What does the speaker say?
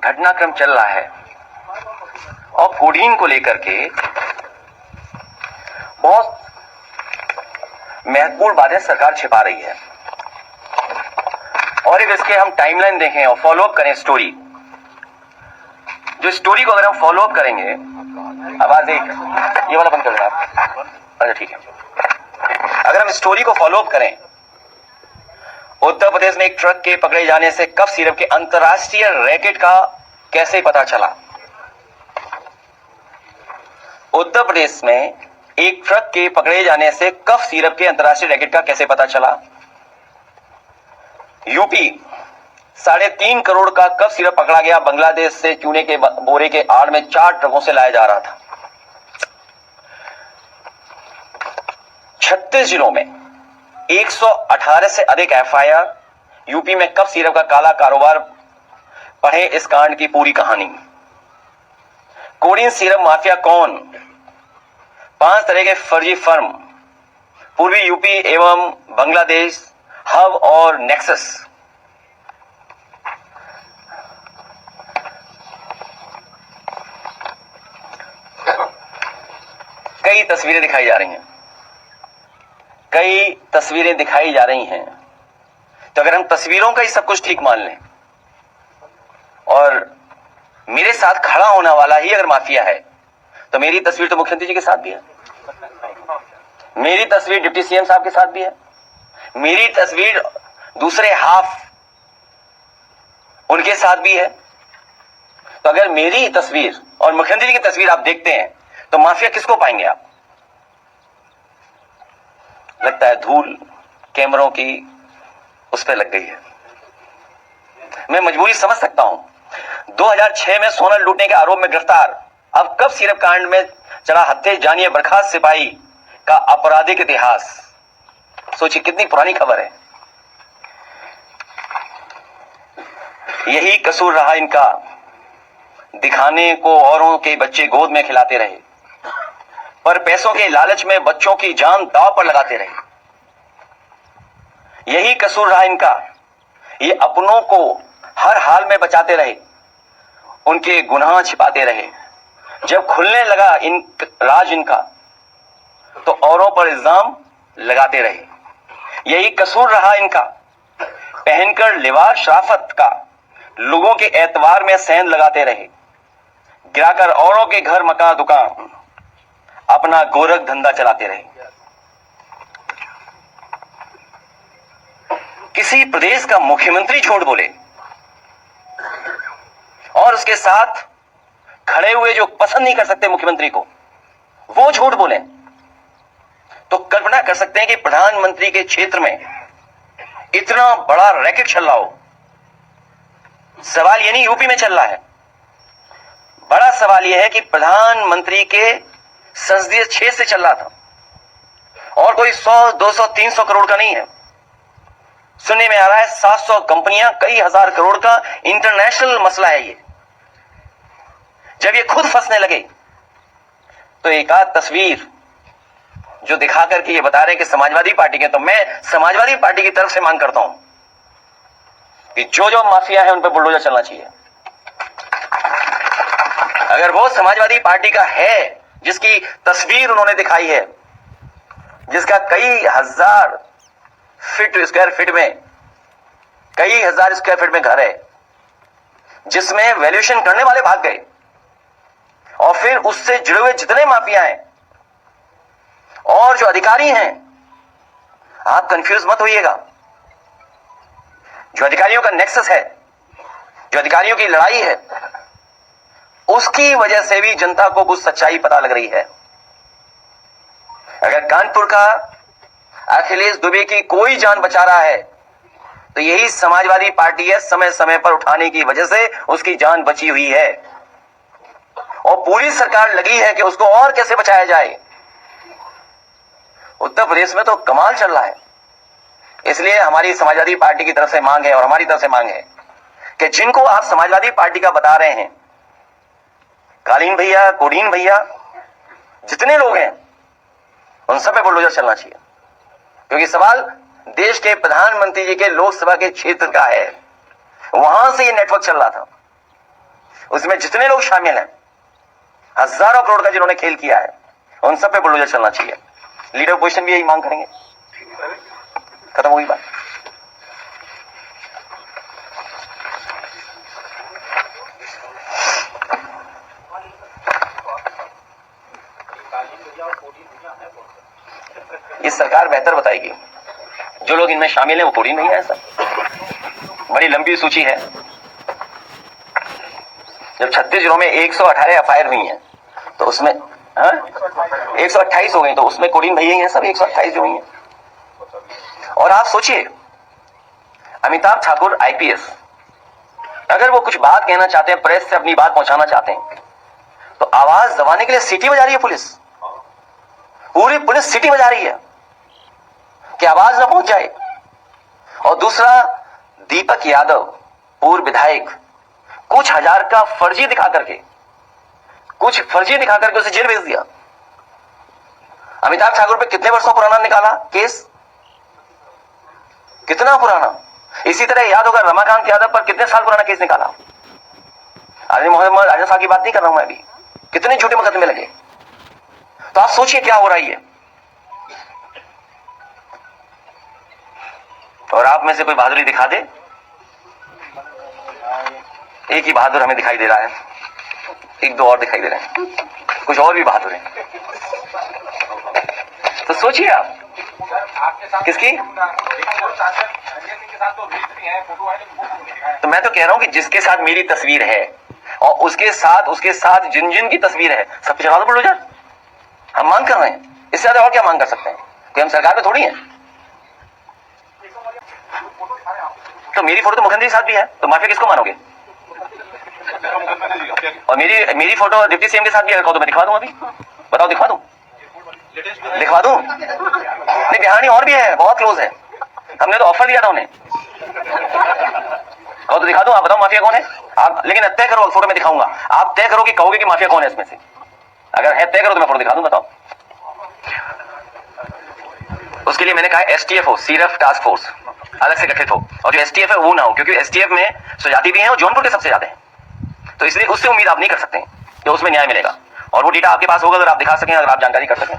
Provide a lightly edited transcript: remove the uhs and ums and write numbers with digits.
घटनाक्रम चल रहा है और कोडीन को लेकर के बहुत महत्वपूर्ण बातें सरकार छिपा रही है। और एक इसके हम टाइमलाइन देखें और फॉलोअप करें स्टोरी, जो स्टोरी को अगर हम फॉलोअप करेंगे, आवाज एक ये वाला बंद कर देना आप, अच्छा ठीक है। अगर हम स्टोरी को फॉलोअप करें, उत्तर प्रदेश में एक ट्रक के पकड़े जाने से कफ सिरप के अंतर्राष्ट्रीय रैकेट का कैसे पता चला। उत्तर प्रदेश में एक ट्रक के पकड़े जाने से कफ सिरप के अंतर्राष्ट्रीय रैकेट का कैसे पता चला। यूपी 3.5 करोड़ का कफ सिरप पकड़ा गया, बांग्लादेश से चूने के बोरे के आड़ में 4 ट्रकों से लाया जा रहा था। 36 जिलों में 118 से अधिक एफआईआर, यूपी में कफ सिरप का काला कारोबार। पढ़े इस कांड की पूरी कहानी। कोडीन सिरप माफिया कौन? 5 तरह के फर्जी फर्म, पूर्वी यूपी एवं बांग्लादेश, हब और नेक्सस। कई तस्वीरें दिखाई जा रही हैं, तो अगर हम तस्वीरों का ही सब कुछ ठीक मान लें और मेरे साथ खड़ा होने वाला ही अगर माफिया है, तो मेरी तस्वीर तो मुख्यमंत्री जी के साथ भी है, मेरी तस्वीर डिप्टी सीएम साहब के साथ भी है, मेरी तस्वीर दूसरे हाफ उनके साथ भी है। तो अगर मेरी तस्वीर और मुख्यमंत्री जी की तस्वीर आप देखते हैं, तो माफिया किसको पाएंगे आप? लगता है धूल कैमरों की उस पर लग गई है। मैं मजबूरी समझ सकता हूं। 2006 में सोना लूटने के आरोप में गिरफ्तार, अब कफ सिरप कांड में चढ़ा हत्थे, जानिए बर्खास्त सिपाही का आपराधिक इतिहास। सोचिए कितनी पुरानी खबर है। यही कसूर रहा इनका, दिखाने को औरों के बच्चे गोद में खिलाते रहे, पर पैसों के लालच में बच्चों की जान दांव पर लगाते रहे। यही कसूर रहा इनका, ये अपनों को हर हाल में बचाते रहे, उनके गुनाह छिपाते रहे। जब खुलने लगा राज इनका, तो औरों पर इल्जाम लगाते रहे। यही कसूर रहा इनका, पहनकर लिबास शराफत का लोगों के एतवार में सेंध लगाते रहे, गिराकर औरों के घर मकान दुकान अपना गोरख धंधा चलाते रहे। किसी प्रदेश का मुख्यमंत्री झूठ बोले और उसके साथ खड़े हुए जो पसंद नहीं कर सकते मुख्यमंत्री को, वो झूठ बोले, तो कल्पना कर सकते हैं कि प्रधानमंत्री के क्षेत्र में इतना बड़ा रैकेट चल रहा हो। सवाल ये नहीं यूपी में चल रहा है, बड़ा सवाल यह है कि प्रधानमंत्री के संसदीय क्षेत्र से चल रहा था, और कोई 100, 200, 300 करोड़ का नहीं है। सुनने में आ रहा है 700 कंपनियां, कई हजार करोड़ का इंटरनेशनल मसला है ये। जब ये खुद फंसने लगे, तो एक आध तस्वीर जो दिखा करके ये बता रहे हैं कि समाजवादी पार्टी के, तो मैं समाजवादी पार्टी की तरफ से मांग करता हूं कि जो जो माफिया है उन पर बुलडोजर चलना चाहिए। अगर वो समाजवादी पार्टी का है जिसकी तस्वीर उन्होंने दिखाई है, जिसका कई हजार स्क्वायर फीट में, कई हजार स्क्वायर फीट में घर है, जिसमें वैल्यूएशन करने वाले भाग गए, और फिर उससे जुड़े हुए जितने माफिया हैं और जो अधिकारी हैं, आप कंफ्यूज मत होइएगा। जो अधिकारियों का नेक्सस है, जो अधिकारियों की लड़ाई है, उसकी वजह से भी जनता को कुछ सच्चाई पता लग रही है। अगर कानपुर का अखिलेश दुबे की कोई जान बचा रहा है, तो यही समाजवादी पार्टी है। समय समय पर उठाने की वजह से उसकी जान बची हुई है, और पूरी सरकार लगी है कि उसको और कैसे बचाया जाए। उत्तर प्रदेश में तो कमाल चल रहा है। इसलिए हमारी समाजवादी पार्टी की तरफ से मांग है, और हमारी तरफ से मांग है कि जिनको आप समाजवादी पार्टी का बता रहे हैं, कालीन भैया, कोडीन भैया, जितने लोग हैं, उन सब पे बुलडोजर चलना चाहिए। क्योंकि सवाल देश के प्रधानमंत्री जी के लोकसभा के क्षेत्र का है, वहां से ये नेटवर्क चल रहा था। उसमें जितने लोग शामिल हैं, हजारों करोड़ का जिन्होंने खेल किया है, उन सब पे बुलडोजर चलना चाहिए। लीडर पोजीशन भी यही मांग करेंगे। खत्म हुई बात। ये सरकार बेहतर बताएगी। जो लोग इनमें शामिल हैं वो पूरी नहीं है। सर बड़ी लंबी सूची है। जब 36 जिलों में 118 एफआईआर हुई हैं तो उसमें 128 हो गई, तो उसमें कोडिन भैया ही हैं सब 128 जो हुई हैं। और आप सोचिए, अमिताभ ठाकुर आईपीएस अगर वो कुछ बात कहना चाहते हैं, प्रेस से अपनी बात पहुंचाना चाहते हैं, तो आवाज दबाने के लिए सीटी बजा रही है पुलिस। पूरी पुलिस सीटी बजा रही है कि आवाज ना पहुंच जाए। और दूसरा, दीपक यादव पूर्व विधायक कुछ हजार का फर्जी दिखा करके उसे जेल भेज दिया। अमिताभ ठाकुर पे कितने वर्षों पुराना निकाला केस, कितना पुराना। इसी तरह याद होगा रमाकांत यादव पर कितने साल पुराना केस निकाला। आजम मोहम्मद आजम साहब की बात नहीं कर रहा हूं मैं अभी, कितने झूठे मुकदमे लगे। तो आप सोचिए क्या हो रही है। और आप में से कोई बहादुरी दिखा दे। एक ही बहादुर हमें दिखाई दे रहा है, एक दो और दिखाई दे रहे हैं, कुछ और भी बहादुर हैं। तो सोचिए आप किसकी। तो मैं तो कह रहा हूं कि जिसके साथ मेरी तस्वीर है और उसके साथ जिन जिन की तस्वीर है, सब पे चढ़ा दो बुलडोजर। हम मांग कर रहे हैं, इससे ज्यादा और क्या मांग कर सकते हैं, कि हम सरकार में थोड़ी हैं। तो मेरी फोटो तो मुख्यमंत्री के साथ भी है, तो माफिया किसको मानोगे। और मेरी फोटो डिप्टी सीएम के साथ भी है, तो मैं दिखा दूं। अभी बताओ, दिखा दूं नहीं, बिहानी और भी है, बहुत क्लोज है। हमने तो ऑफर दिया था उन्हें, कहो तो दिखा दूं। आप बताओ माफिया कौन है आप, लेकिन तय करो, फोटो में दिखाऊंगा। आप तय करो कि कहोगे कि माफिया कौन है इसमें से। अगर है तय करो तो मैं फोटो दिखा दूं, बताओ। उसके लिए मैंने कहा एसटीएफ हो, सीरफ टास्क फोर्स अलग से गठित हो, और जो एसटीएफ है वो ना हो, क्योंकि एसटीएफ में सुजाति भी है और जौनपुर के सबसे ज्यादा है। तो इसलिए उससे उम्मीद आप नहीं कर सकते कि उसमें न्याय मिलेगा। और वो डेटा आपके पास होगा अगर आप दिखा सकें, अगर आप जानकारी कर सकें।